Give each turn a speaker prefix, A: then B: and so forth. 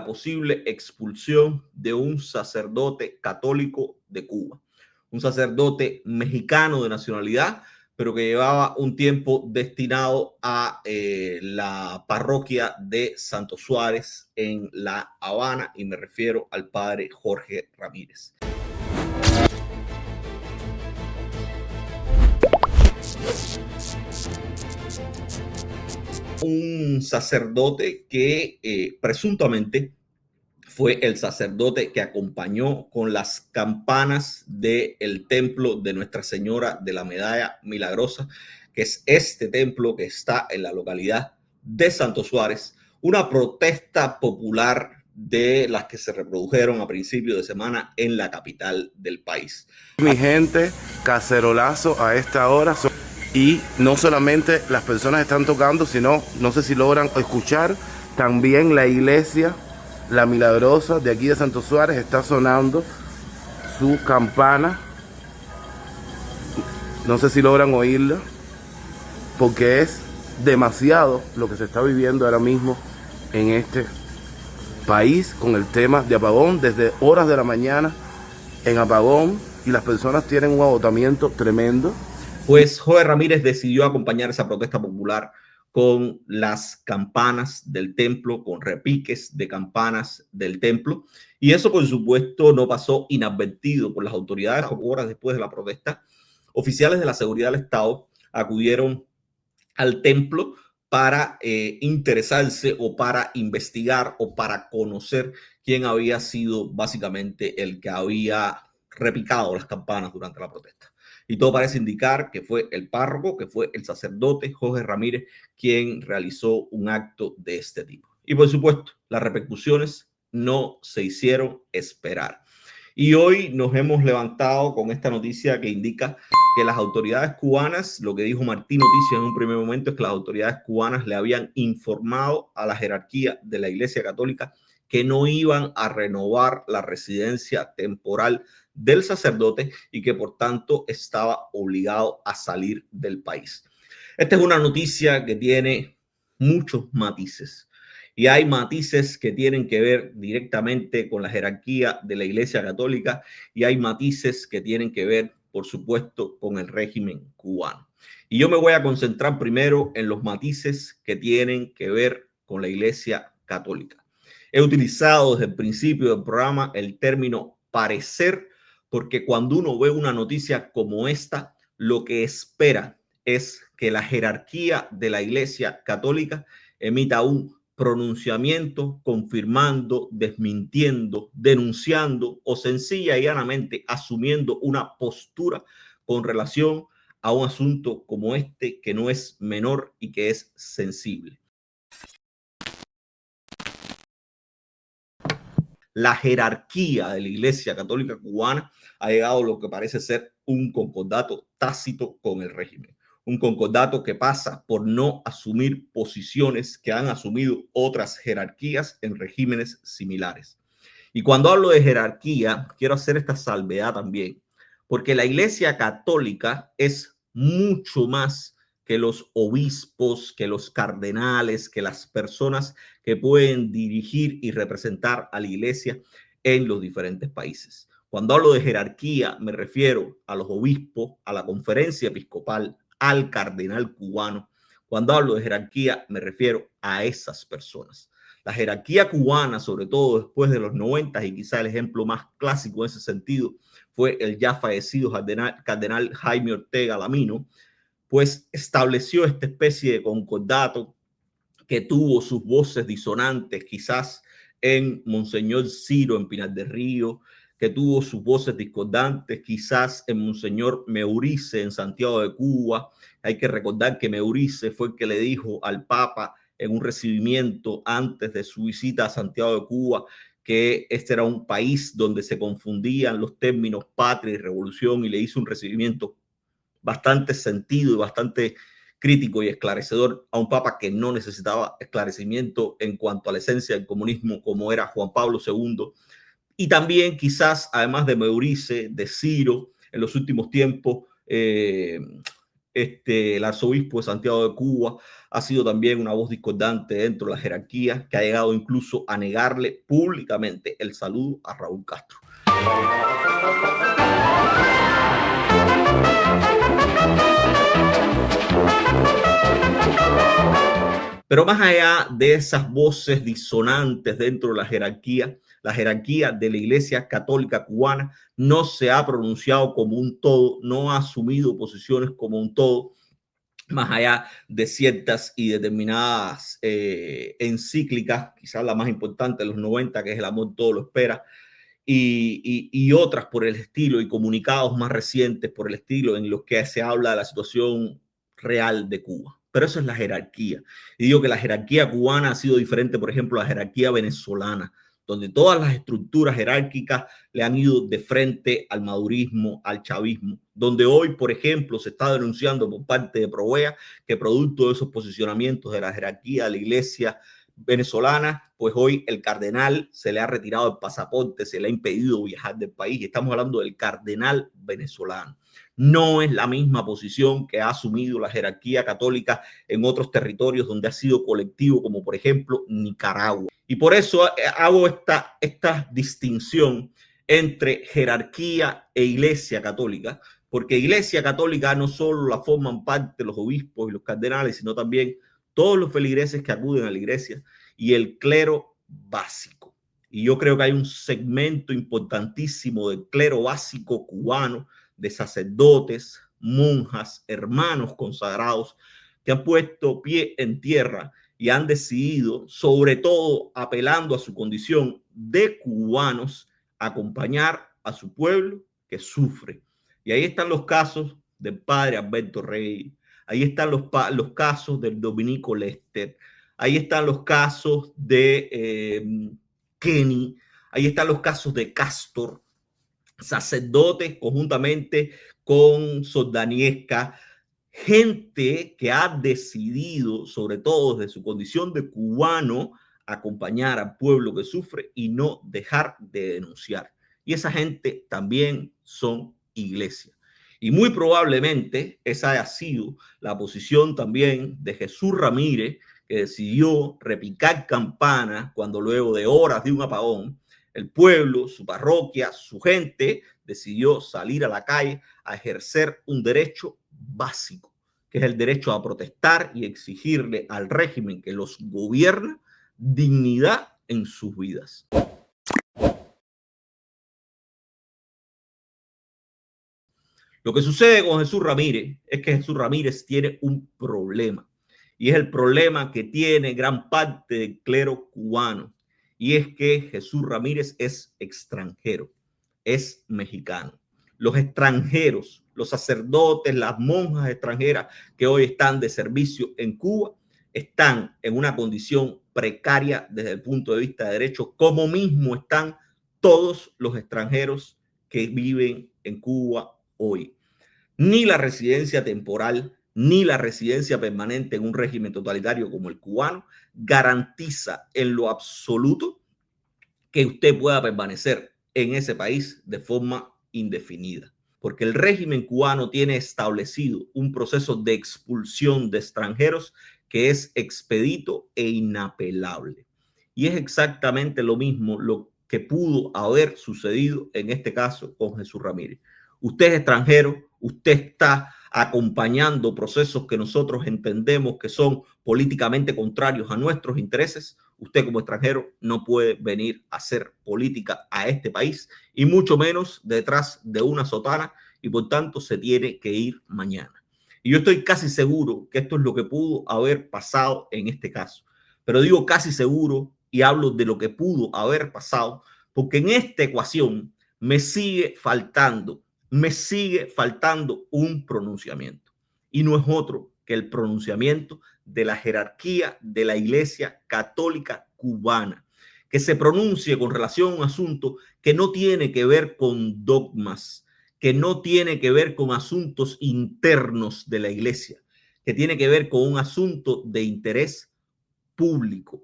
A: posible expulsión de un sacerdote católico de Cuba, un sacerdote mexicano de nacionalidad, pero que llevaba un tiempo destinado a la parroquia de Santo Suárez en La Habana, y me refiero al padre Jorge Ramírez. Un sacerdote que presuntamente fue el sacerdote que acompañó con las campanas del templo de Nuestra Señora de la Medalla Milagrosa, que es este templo que está en la localidad de Santo Suárez, una protesta popular de las que se reprodujeron a principios de semana en la capital del país.
B: Mi gente, cacerolazo a esta hora. Y no solamente las personas están tocando, sino, no sé si logran escuchar, también la iglesia, la Milagrosa de aquí de Santo Suárez, está sonando su campana. No sé si logran oírla, porque es demasiado lo que se está viviendo ahora mismo en este país con el tema de apagón, desde horas de la mañana en apagón, y las personas tienen un agotamiento tremendo.
A: Pues Jorge Ramírez decidió acompañar esa protesta popular con las campanas del templo, con repiques de campanas del templo. Y eso, por supuesto, no pasó inadvertido por las autoridades. Horas después de la protesta, oficiales de la seguridad del Estado acudieron al templo para interesarse o para investigar o para conocer quién había sido básicamente el que había repicado las campanas durante la protesta. Y todo parece indicar que fue el párroco, que fue el sacerdote Jorge Ramírez quien realizó un acto de este tipo. Y por supuesto, las repercusiones no se hicieron esperar. Y hoy nos hemos levantado con esta noticia que indica que las autoridades cubanas, lo que dijo Martín Noticias en un primer momento es que las autoridades cubanas le habían informado a la jerarquía de la Iglesia Católica que no iban a renovar la residencia temporal del sacerdote y que por tanto estaba obligado a salir del país. Esta es una noticia que tiene muchos matices y hay matices que tienen que ver directamente con la jerarquía de la Iglesia Católica y hay matices que tienen que ver, por supuesto, con el régimen cubano. Y yo me voy a concentrar primero en los matices que tienen que ver con la Iglesia Católica. He utilizado desde el principio del programa el término parecer, porque cuando uno ve una noticia como esta, lo que espera es que la jerarquía de la Iglesia Católica emita un pronunciamiento confirmando, desmintiendo, denunciando o sencilla y llanamente asumiendo una postura con relación a un asunto como este que no es menor y que es sensible. La jerarquía de la Iglesia Católica cubana ha llegado a lo que parece ser un concordato tácito con el régimen. Un concordato que pasa por no asumir posiciones que han asumido otras jerarquías en regímenes similares. Y cuando hablo de jerarquía, quiero hacer esta salvedad también, porque la Iglesia Católica es mucho más que los obispos, que los cardenales, que las personas que pueden dirigir y representar a la Iglesia en los diferentes países. Cuando hablo de jerarquía, me refiero a los obispos, a la conferencia episcopal, al cardenal cubano. Cuando hablo de jerarquía, me refiero a esas personas. La jerarquía cubana, sobre todo después de los 90, y quizá el ejemplo más clásico en ese sentido fue el ya fallecido cardenal Jaime Ortega Lamino, pues estableció esta especie de concordato que tuvo sus voces disonantes quizás en Monseñor Ciro en Pinar del Río, que tuvo sus voces discordantes quizás en Monseñor Meurice en Santiago de Cuba. Hay que recordar que Meurice fue el que le dijo al Papa en un recibimiento antes de su visita a Santiago de Cuba que este era un país donde se confundían los términos patria y revolución, y le hizo un recibimiento bastante sentido y bastante crítico y esclarecedor a un papa que no necesitaba esclarecimiento en cuanto a la esencia del comunismo como era Juan Pablo II. Y también quizás, además de Meurice, de Ciro, en los últimos tiempos, el arzobispo de Santiago de Cuba ha sido también una voz discordante dentro de la jerarquía, que ha llegado incluso a negarle públicamente el saludo a Raúl Castro. Pero más allá de esas voces disonantes dentro de la jerarquía de la Iglesia Católica Cubana no se ha pronunciado como un todo, no ha asumido posiciones como un todo, más allá de ciertas y determinadas encíclicas, quizás la más importante de los 90, que es El amor todo lo espera, y otras por el estilo, y comunicados más recientes por el estilo en los que se habla de la situación real de Cuba. Pero eso es la jerarquía. Y digo que la jerarquía cubana ha sido diferente, por ejemplo, a la jerarquía venezolana, donde todas las estructuras jerárquicas le han ido de frente al madurismo, al chavismo, donde hoy, por ejemplo, se está denunciando por parte de Provea que producto de esos posicionamientos de la jerarquía de la iglesia venezolana, pues hoy el cardenal se le ha retirado el pasaporte, se le ha impedido viajar del país. Estamos hablando del cardenal venezolano. No es la misma posición que ha asumido la jerarquía católica en otros territorios donde ha sido colectivo, como por ejemplo Nicaragua. Y por eso hago esta distinción entre jerarquía e iglesia católica, porque iglesia católica no solo la forman parte los obispos y los cardenales, sino también todos los feligreses que acuden a la iglesia y el clero básico. Y yo creo que hay un segmento importantísimo del clero básico cubano, de sacerdotes, monjas, hermanos consagrados, que han puesto pie en tierra y han decidido, sobre todo apelando a su condición de cubanos, acompañar a su pueblo que sufre. Y ahí están los casos del padre Alberto Rey, ahí están los casos del dominico Lester, ahí están los casos de Kenny, ahí están los casos de Castor, sacerdotes conjuntamente con Sordaniesca, gente que ha decidido, sobre todo desde su condición de cubano, acompañar al pueblo que sufre y no dejar de denunciar. Y esa gente también son iglesias. Y muy probablemente esa haya sido la posición también de Jesús Ramírez, que decidió repicar campana cuando luego de horas de un apagón, el pueblo, su parroquia, su gente decidió salir a la calle a ejercer un derecho básico, que es el derecho a protestar y exigirle al régimen que los gobierna dignidad en sus vidas. Lo que sucede con Jesús Ramírez es que Jesús Ramírez tiene un problema, y es el problema que tiene gran parte del clero cubano, y es que Jesús Ramírez es extranjero, es mexicano. Los extranjeros, los sacerdotes, las monjas extranjeras que hoy están de servicio en Cuba, están en una condición precaria desde el punto de vista de derechos, como mismo están todos los extranjeros que viven en Cuba hoy. Ni la residencia temporal ni la residencia permanente en un régimen totalitario como el cubano garantiza en lo absoluto que usted pueda permanecer en ese país de forma indefinida, porque el régimen cubano tiene establecido un proceso de expulsión de extranjeros que es expedito e inapelable. Y es exactamente lo mismo lo que pudo haber sucedido en este caso con Jesús Ramírez. Usted es extranjero, usted está acompañando procesos que nosotros entendemos que son políticamente contrarios a nuestros intereses. Usted como extranjero no puede venir a hacer política a este país y mucho menos detrás de una sotana, y por tanto se tiene que ir mañana. Y yo estoy casi seguro que esto es lo que pudo haber pasado en este caso. Pero digo casi seguro y hablo de lo que pudo haber pasado porque en esta ecuación me sigue faltando un pronunciamiento, y no es otro que el pronunciamiento de la jerarquía de la Iglesia Católica Cubana, que se pronuncie con relación a un asunto que no tiene que ver con dogmas, que no tiene que ver con asuntos internos de la Iglesia, que tiene que ver con un asunto de interés público.